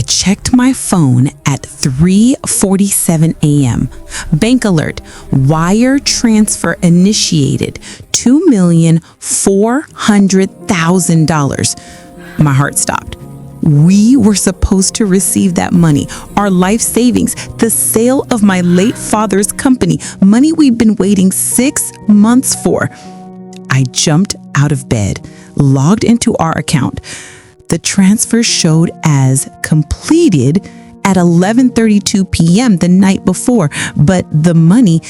checked my phone at 3:47 a.m. Bank alert, wire transfer initiated, $2,400,000. My heart stopped. We were supposed to receive that money, our life savings, the sale of my late father's company, money we'd been waiting 6 months for. I jumped out of bed, logged into our account. The transfer showed as completed at 11:32 p.m. the night before, but the money,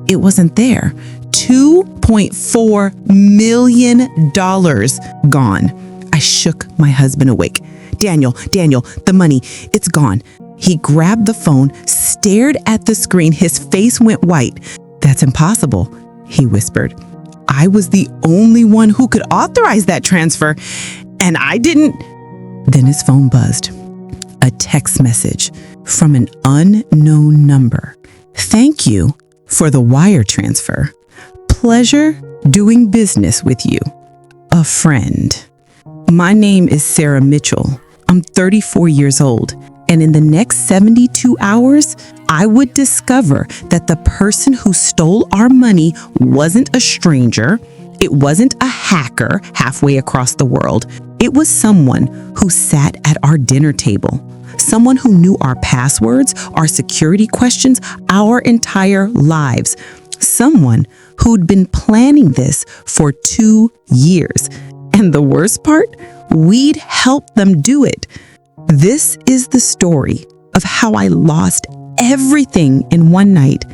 it wasn't there. $2.4 million gone. I shook my husband awake. Daniel, the money, it's gone. He grabbed the phone, stared at the screen. His face went white. That's impossible, he whispered. I was the only one who could authorize that transfer, and I didn't. Then his phone buzzed. A text message from an unknown number. Thank you for the wire transfer. Pleasure doing business with you. A friend. My name is Sarah Mitchell. I'm 34 years old, and in the next 72 hours, I would discover that the person who stole our money wasn't a stranger. It wasn't a hacker halfway across the world. It was someone who sat at our dinner table, someone who knew our passwords, our security questions, our entire lives, someone who'd been planning this for 2 years. And the worst part, we'd helped them do it. This is the story of how I lost everything in one night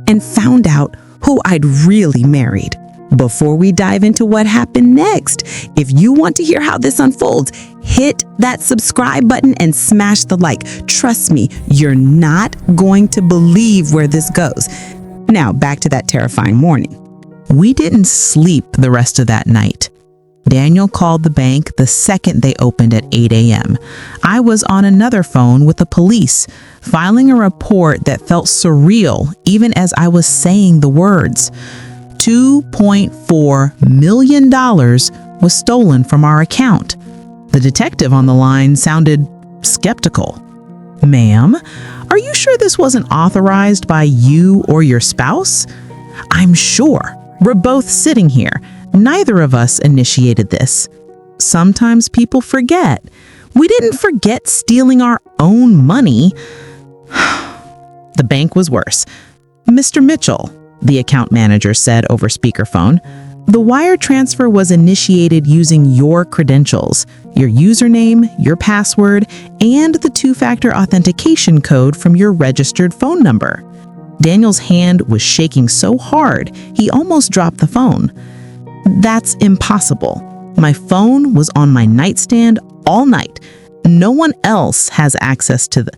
and found out who I'd really married. Before we dive into what happened next, if you want to hear how this unfolds, hit that subscribe button and smash the like. Trust me, you're not going to believe where this goes. Now, back to that terrifying morning. We didn't sleep the rest of that night. Daniel called the bank the second they opened at 8 a.m. I was on another phone with the police, filing a report that felt surreal even as I was saying the words. $2.4 million was stolen from our account. The detective on the line sounded skeptical. Ma'am, are you sure this wasn't authorized by you or your spouse? I'm sure. We're both sitting here. Neither of us initiated this. Sometimes people forget. We didn't forget stealing our own money. The bank was worse. Mr. Mitchell, the account manager said over speakerphone, the wire transfer was initiated using your credentials, your username, your password, and the two-factor authentication code from your registered phone number. Daniel's hand was shaking so hard, he almost dropped the phone. That's impossible. My phone was on my nightstand all night. No one else has access to the...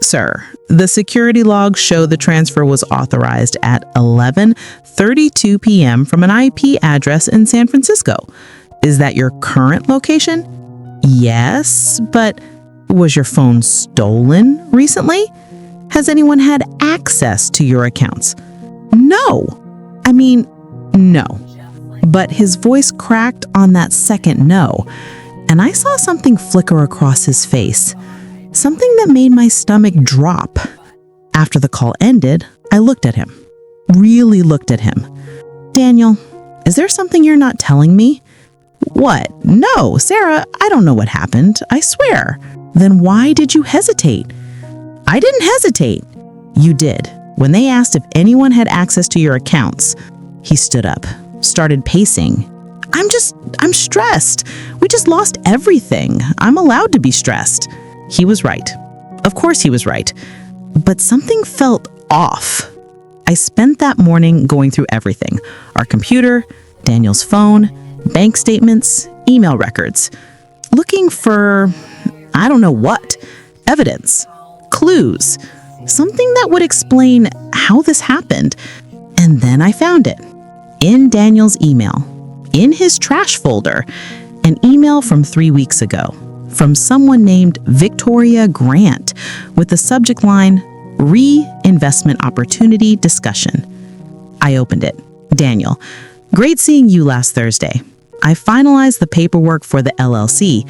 Sir, the security logs show the transfer was authorized at 11:32 p.m. from an IP address in San Francisco. Is that your current location? Yes, but was your phone stolen recently? Has anyone had access to your accounts? No. No. But his voice cracked on that second no, and I saw something flicker across his face, something that made my stomach drop. After the call ended, I looked at him, really looked at him. Daniel, is there something you're not telling me? What? No, Sarah, I don't know what happened, I swear. Then why did you hesitate? I didn't hesitate. You did. When they asked if anyone had access to your accounts, he stood up, started pacing. I'm stressed. We just lost everything. I'm allowed to be stressed. He was right. Of course he was right. But something felt off. I spent that morning going through everything. Our computer, Daniel's phone, bank statements, email records. Looking for, I don't know what, evidence, clues, something that would explain how this happened. And then I found it. In Daniel's email, in his trash folder, an email from 3 weeks ago from someone named Victoria Grant with the subject line, Reinvestment Opportunity Discussion. I opened it. Daniel, great seeing you last Thursday. I finalized the paperwork for the LLC.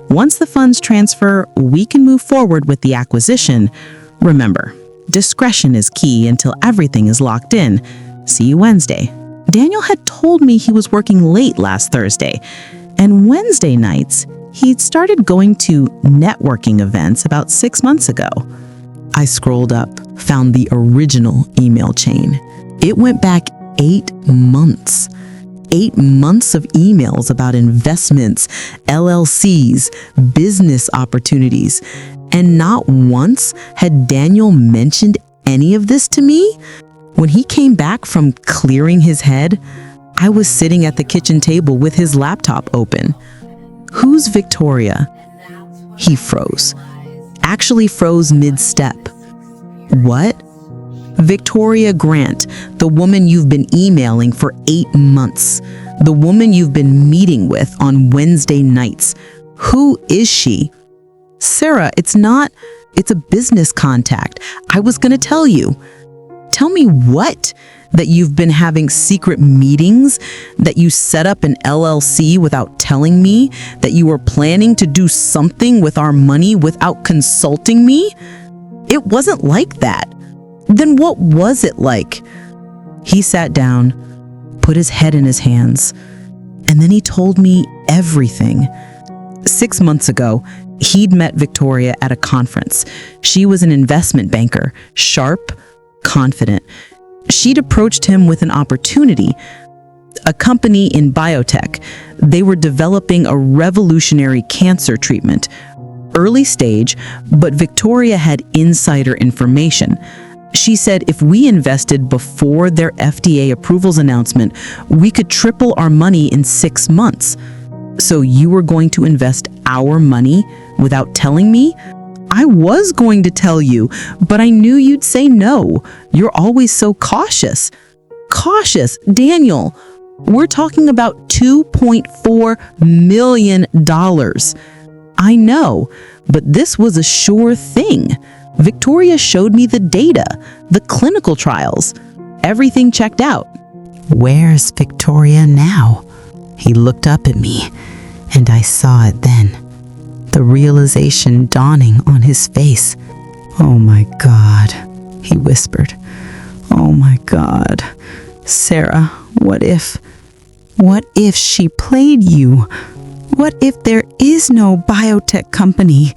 Once the funds transfer, we can move forward with the acquisition. Remember, discretion is key until everything is locked in. See you Wednesday." Daniel had told me he was working late last Thursday, and Wednesday nights, he'd started going to networking events about 6 months ago. I scrolled up, found the original email chain. It went back 8 months. 8 months of emails about investments, LLCs, business opportunities. And not once had Daniel mentioned any of this to me. When he came back from clearing his head, I was sitting at the kitchen table with his laptop open. "Who's Victoria?" He froze. Actually froze mid-step. "What?" "Victoria Grant, the woman you've been emailing for 8 months. The woman you've been meeting with on Wednesday nights. Who is she?" "Sarah, it's a business contact. I was gonna tell you." "Tell me what? That you've been having secret meetings? That you set up an LLC without telling me? That you were planning to do something with our money without consulting me?" "It wasn't like that." "Then what was it like?" He sat down, put his head in his hands, and then he told me everything. 6 months ago, he'd met Victoria at a conference. She was an investment banker, sharp, confident. She'd approached him with an opportunity, a company in biotech. They were developing a revolutionary cancer treatment. Early stage, but Victoria had insider information. She said if we invested before their FDA approvals announcement, we could triple our money in 6 months. "So you were going to invest our money without telling me?" "I was going to tell you, but I knew you'd say no. You're always so cautious." "Cautious? Daniel, we're talking about $2.4 million. "I know, but this was a sure thing. Victoria showed me the data, the clinical trials. Everything checked out." "Where's Victoria now?" He looked up at me, and I saw it then. The realization dawning on his face. "Oh my God," he whispered. "Oh my God. Sarah, what if she played you? What if there is no biotech company?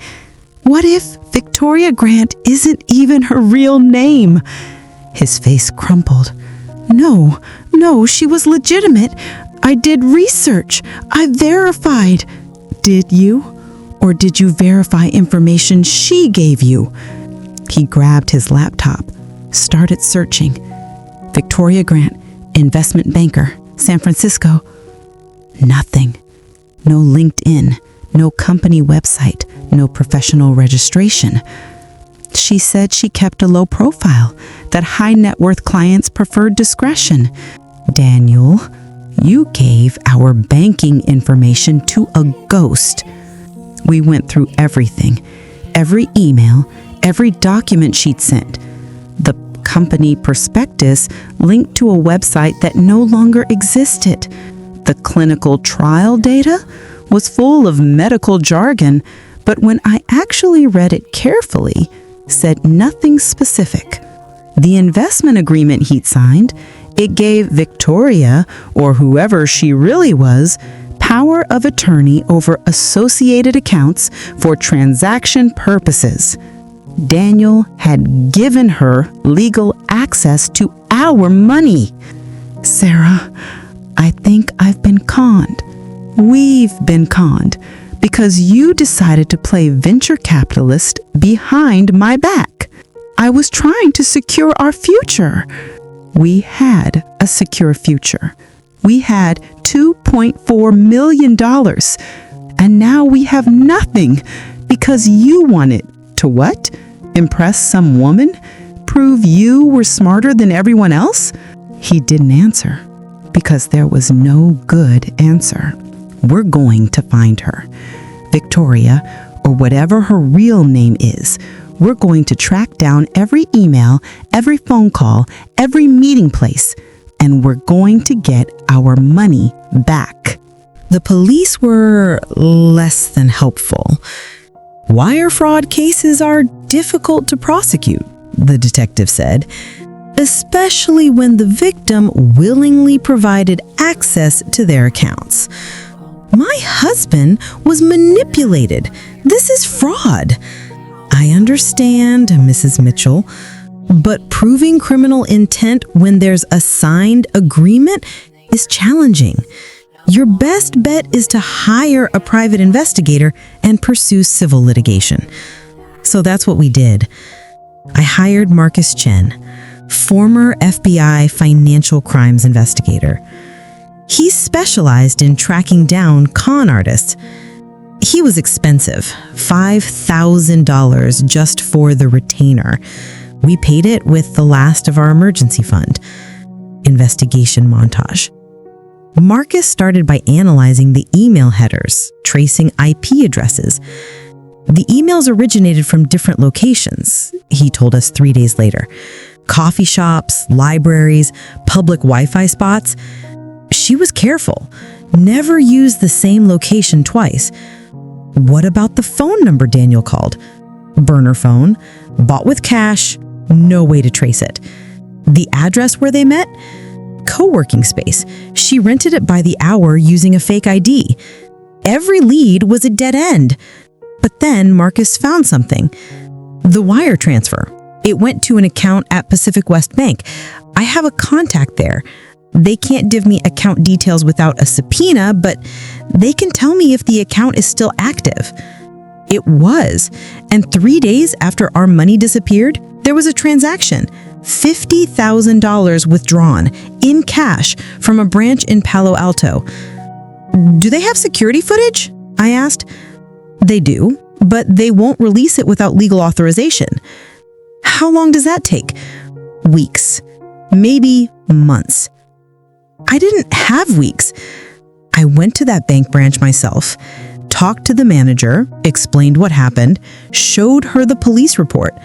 What if Victoria Grant isn't even her real name?" His face crumpled. No, she was legitimate. I did research. I verified." "Did you? Or did you verify information she gave you?" He grabbed his laptop, started searching. "Victoria Grant, investment banker, San Francisco." Nothing. No LinkedIn, no company website, no professional registration. She said she kept a low profile, that high net worth clients preferred discretion. "Daniel, you gave our banking information to a ghost." We went through everything, every email, every document she'd sent. The company prospectus linked to a website that no longer existed. The clinical trial data was full of medical jargon, but when I actually read it carefully, said nothing specific. The investment agreement he'd signed, it gave Victoria, or whoever she really was, power of attorney over associated accounts for transaction purposes. Daniel had given her legal access to our money. "Sarah, I think I've been conned. We've been conned because you decided to play venture capitalist behind my back. I was trying to secure our future." We had a secure future. We had $2.4 million, and now we have nothing because you wanted to what? Impress some woman? Prove you were smarter than everyone else? He didn't answer because there was no good answer. We're going to find her. Victoria, or whatever her real name is. We're going to track down every email, every phone call, every meeting place, and we're going to get our money back. The police were less than helpful. Wire fraud cases are difficult to prosecute, the detective said, especially when the victim willingly provided access to their accounts. My husband was manipulated. This is fraud. I understand, Mrs. Mitchell, but proving criminal intent when there's a signed agreement is challenging. Your best bet is to hire a private investigator and pursue civil litigation. So that's what we did. I hired Marcus Chen, former FBI financial crimes investigator. He specialized in tracking down con artists. He was expensive, $5,000 just for the retainer. We paid it with the last of our emergency fund. Investigation montage. Marcus started by analyzing the email headers, tracing IP addresses. The emails originated from different locations, he told us 3 days later. Coffee shops, libraries, public Wi-Fi spots. She was careful. Never used the same location twice. What about the phone number Daniel called? Burner phone, bought with cash, no way to trace it. The address where they met? Co-working space. She rented it by the hour using a fake ID. Every lead was a dead end. But then Marcus found something. The wire transfer. It went to an account at Pacific West Bank. I have a contact there. They can't give me account details without a subpoena, but they can tell me if the account is still active. It was. And 3 days after our money disappeared, there was a transaction. $50,000 withdrawn in cash from a branch in Palo Alto. Do they have security footage? I asked. They do, but they won't release it without legal authorization. How long does that take? Weeks, maybe months. I didn't have weeks. I went to that bank branch myself, talked to the manager, explained what happened, showed her the police report.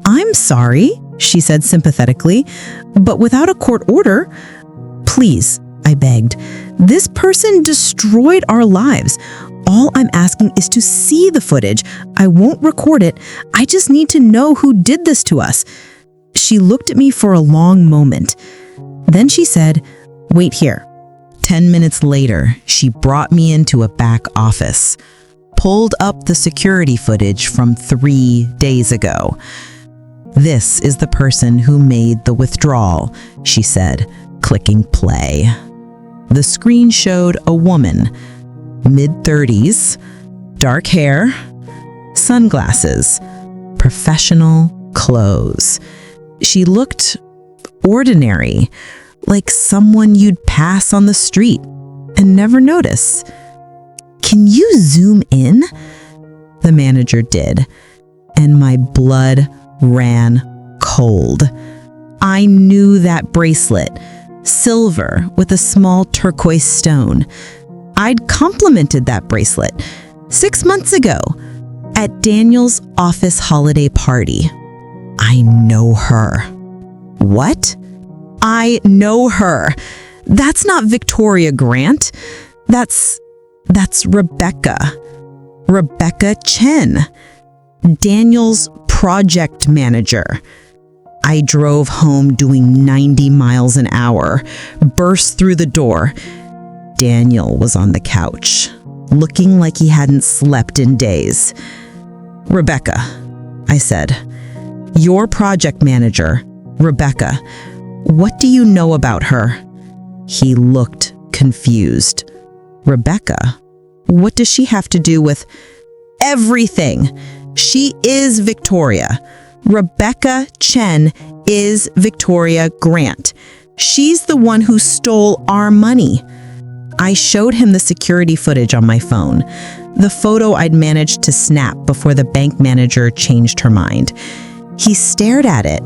I'm sorry, she said sympathetically, but without a court order, please, I begged. This person destroyed our lives. All I'm asking is to see the footage. I won't record it. I just need to know who did this to us. She looked at me for a long moment. Then she said, "Wait here." 10 minutes later, she brought me into a back office, pulled up the security footage from 3 days ago. "This is the person who made the withdrawal," she said, clicking play. The screen showed a woman, mid-30s, dark hair, sunglasses, professional clothes. She looked ordinary, like someone you'd pass on the street and never notice. "Can you zoom in?" The manager did, and my blood ran cold. I knew that bracelet, silver with a small turquoise stone. I'd complimented that bracelet 6 months ago at Daniel's office holiday party. I know her. What? I know her. That's not Victoria Grant. That's Rebecca. Rebecca Chen, Daniel's project manager. I drove home doing 90 miles an hour, burst through the door. Daniel was on the couch, looking like he hadn't slept in days. "Rebecca," I said, "your project manager, Rebecca. What do you know about her?" He looked confused. "Rebecca? What does she have to do with everything? She is Victoria. Rebecca Chen is Victoria Grant. She's the one who stole our money." I showed him the security footage on my phone, the photo I'd managed to snap before the bank manager changed her mind. He stared at it,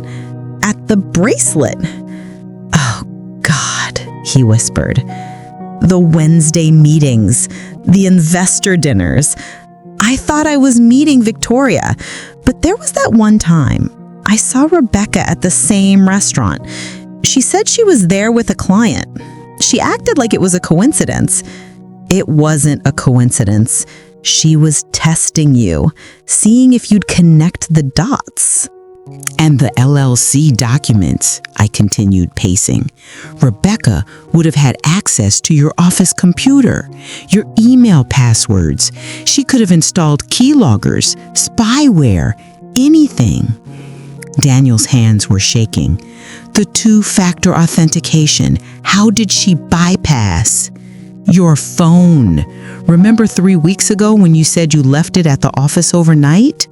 at the bracelet. "Oh, God," he whispered. "The Wednesday meetings, the investor dinners. I thought I was meeting Victoria, but there was that one time I saw Rebecca at the same restaurant. She said she was there with a client. She acted like it was a coincidence. It wasn't a coincidence. She was testing you, seeing if you'd connect the dots. And the LLC documents, I continued, pacing. Rebecca would have had access to your office computer, your email passwords. She could have installed keyloggers, spyware, anything. Daniel's hands were shaking. The two-factor authentication, how did she bypass? Your phone. Remember 3 weeks ago when you said you left it at the office overnight?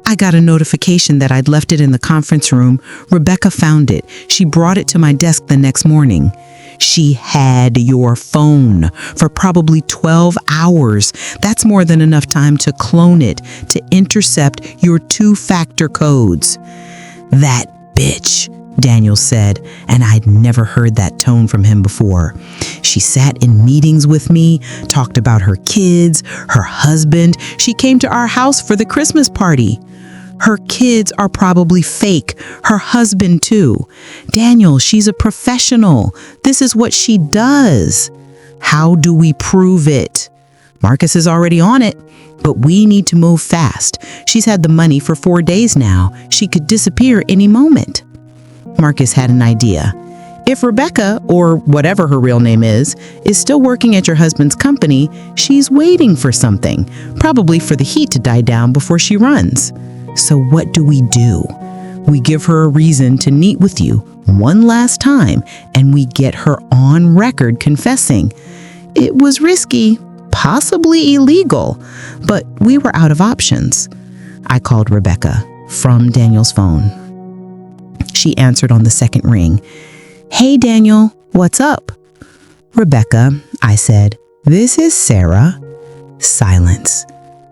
I got a notification that I'd left it in the conference room. Rebecca found it. She brought it to my desk the next morning. She had your phone for probably 12 hours. That's more than enough time to clone it, to intercept your two-factor codes. That bitch, Daniel said, and I'd never heard that tone from him before. She sat in meetings with me, talked about her kids, her husband. She came to our house for the Christmas party. Her kids are probably fake. Her husband too. Daniel, she's a professional. This is what she does. How do we prove it? Marcus is already on it, but we need to move fast. She's had the money for 4 days now. She could disappear any moment. Marcus had an idea. If Rebecca, or whatever her real name is still working at your husband's company, she's waiting for something, probably for the heat to die down before she runs. So what do? We give her a reason to meet with you one last time, and we get her on record confessing. It was risky, possibly illegal, but we were out of options. I called Rebecca from Daniel's phone. She answered on the second ring. Hey, Daniel, what's up? Rebecca, I said, this is Sarah. Silence.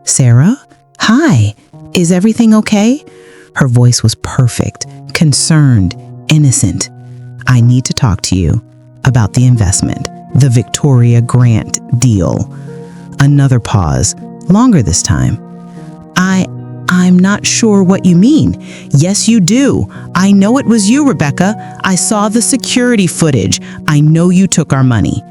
Sarah? Hi, is everything okay? Her voice was perfect, concerned, innocent. I need to talk to you about the investment, the Victoria Grant deal. Another pause, longer this time. I'm not sure what you mean. Yes, you do. I know it was you, Rebecca. I saw the security footage. I know you took our money.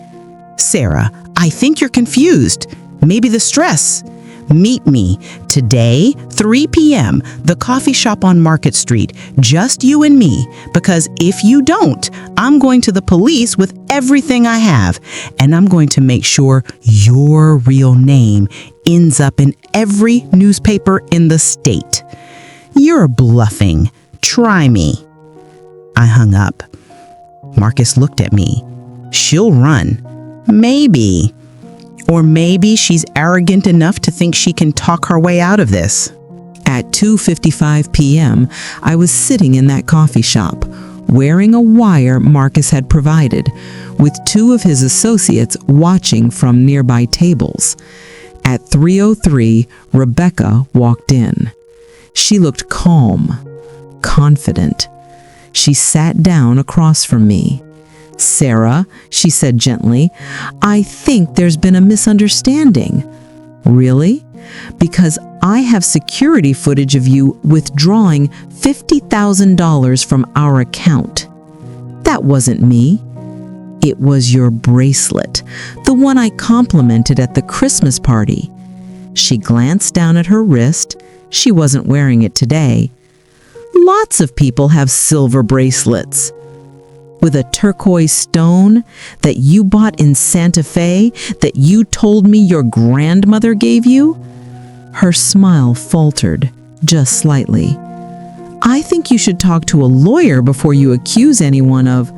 Sarah, I think you're confused. Maybe the stress. Meet me today, 3 p.m., the coffee shop on Market Street, just you and me, because if you don't, I'm going to the police with everything I have, and I'm going to make sure your real name ends up in every newspaper in the state. You're bluffing. Try me. I hung up. Marcus looked at me. She'll run. Maybe. Or maybe she's arrogant enough to think she can talk her way out of this. At 2:55 p.m., I was sitting in that coffee shop, wearing a wire Marcus had provided, with 2 of his associates watching from nearby tables. At 3:03, Rebecca walked in. She looked calm, confident. She sat down across from me. Sarah, she said gently, I think there's been a misunderstanding. Really? Because I have security footage of you withdrawing $50,000 from our account. That wasn't me. It was your bracelet, the one I complimented at the Christmas party. She glanced down at her wrist. She wasn't wearing it today. Lots of people have silver bracelets. With a turquoise stone that you bought in Santa Fe that you told me your grandmother gave you? Her smile faltered, just slightly. I think you should talk to a lawyer before you accuse anyone of...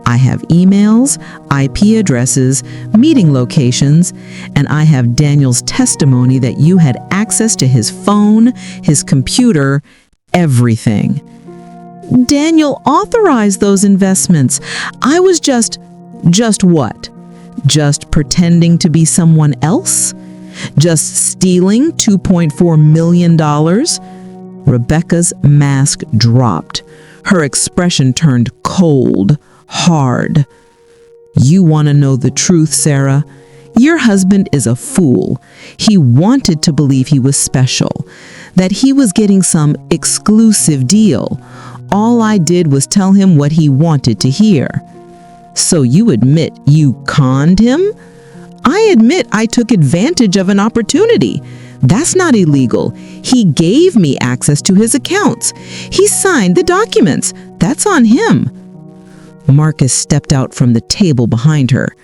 I have emails, IP addresses, meeting locations, and I have Daniel's testimony that you had access to his phone, his computer, everything. Daniel authorized those investments. I was just what? Just pretending to be someone else? Just stealing $2.4 million? Rebecca's mask dropped. Her expression turned cold, hard. You want to know the truth, Sarah? Your husband is a fool. He wanted to believe he was special, that he was getting some exclusive deal. All I did was tell him what he wanted to hear. So you admit you conned him? I admit I took advantage of an opportunity. That's not illegal. He gave me access to his accounts. He signed the documents. That's on him." Marcus stepped out from the table behind her.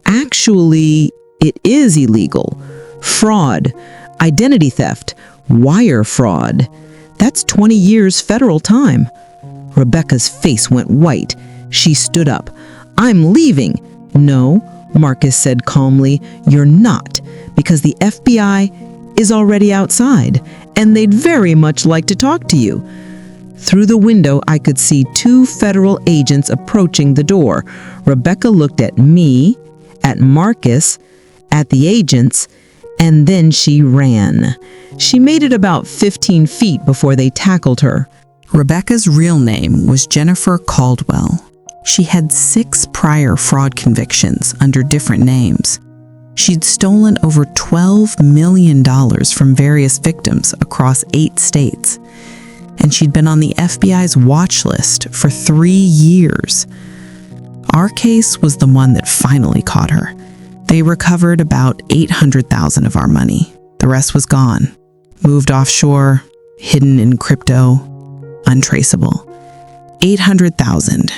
"Actually, it is illegal. Fraud, identity theft, wire fraud. That's 20 years federal time." Rebecca's face went white. She stood up. "I'm leaving." "No," Marcus said calmly, "you're not, because the FBI is already outside, and they'd very much like to talk to you." Through the window, I could see 2 federal agents approaching the door. Rebecca looked at me, at Marcus, at the agents, and then she ran. She made it about 15 feet before they tackled her. Rebecca's real name was Jennifer Caldwell. She had 6 prior fraud convictions under different names. She'd stolen over $12 million from various victims across 8 states. And she'd been on the FBI's watch list for 3 years. Our case was the one that finally caught her. They recovered about $800,000 of our money. The rest was gone. Moved offshore, hidden in crypto, untraceable. $800,000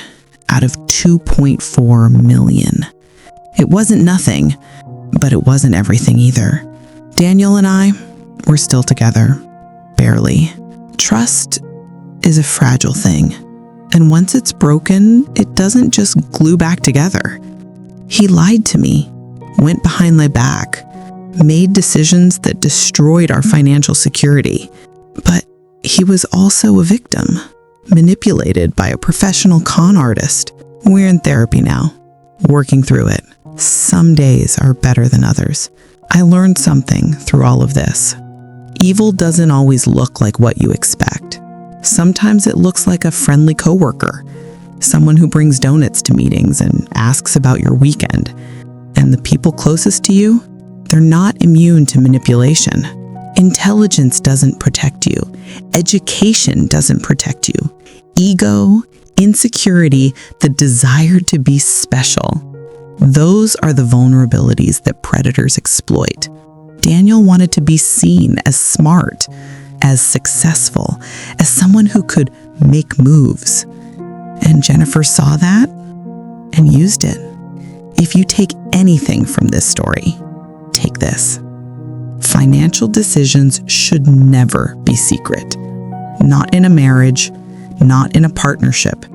out of $2.4 million. It wasn't nothing, but it wasn't everything either. Daniel and I were still together, barely. Trust is a fragile thing, and once it's broken, it doesn't just glue back together. He lied to me, went behind my back, made decisions that destroyed our financial security. But he was also a victim, manipulated by a professional con artist. We're in therapy now, working through it. Some days are better than others. I learned something through all of this. Evil doesn't always look like what you expect. Sometimes it looks like a friendly coworker, someone who brings donuts to meetings and asks about your weekend. And the people closest to you, they're not immune to manipulation. Intelligence doesn't protect you. Education doesn't protect you. Ego, insecurity, the desire to be special. Those are the vulnerabilities that predators exploit. Daniel wanted to be seen as smart, as successful, as someone who could make moves. And Jennifer saw that and used it. If you take anything from this story, take this. Financial decisions should never be secret. Not in a marriage, not in a partnership.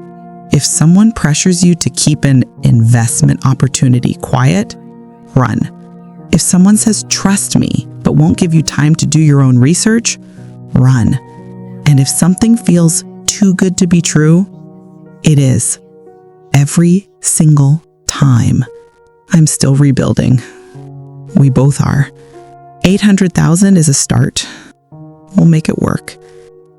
If someone pressures you to keep an investment opportunity quiet, run. If someone says, "Trust me," but won't give you time to do your own research, run. And if something feels too good to be true, it is. Every single time. I'm still rebuilding. We both are. 800,000 is a start. We'll make it work.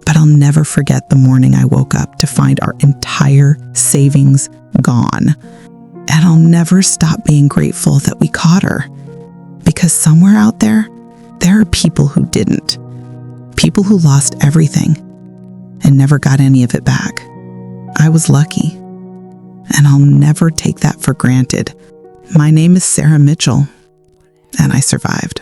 But I'll never forget the morning I woke up to find our entire savings gone. And I'll never stop being grateful that we caught her. Because somewhere out there are people who didn't. People who lost everything and never got any of it back. I was lucky. And I'll never take that for granted. My name is Sarah Mitchell, and I survived.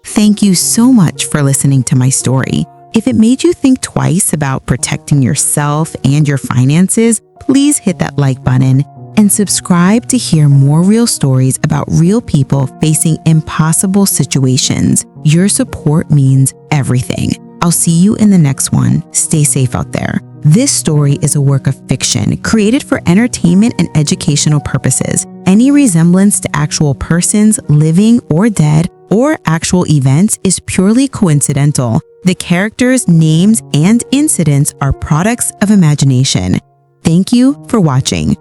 Thank you so much for listening to my story. If it made you think twice about protecting yourself and your finances, please hit that like button and subscribe to hear more real stories about real people facing impossible situations. Your support means everything. I'll see you in the next one. Stay safe out there. This story is a work of fiction created for entertainment and educational purposes. Any resemblance to actual persons, living or dead, or actual events is purely coincidental. The characters, names, and incidents are products of imagination. Thank you for watching.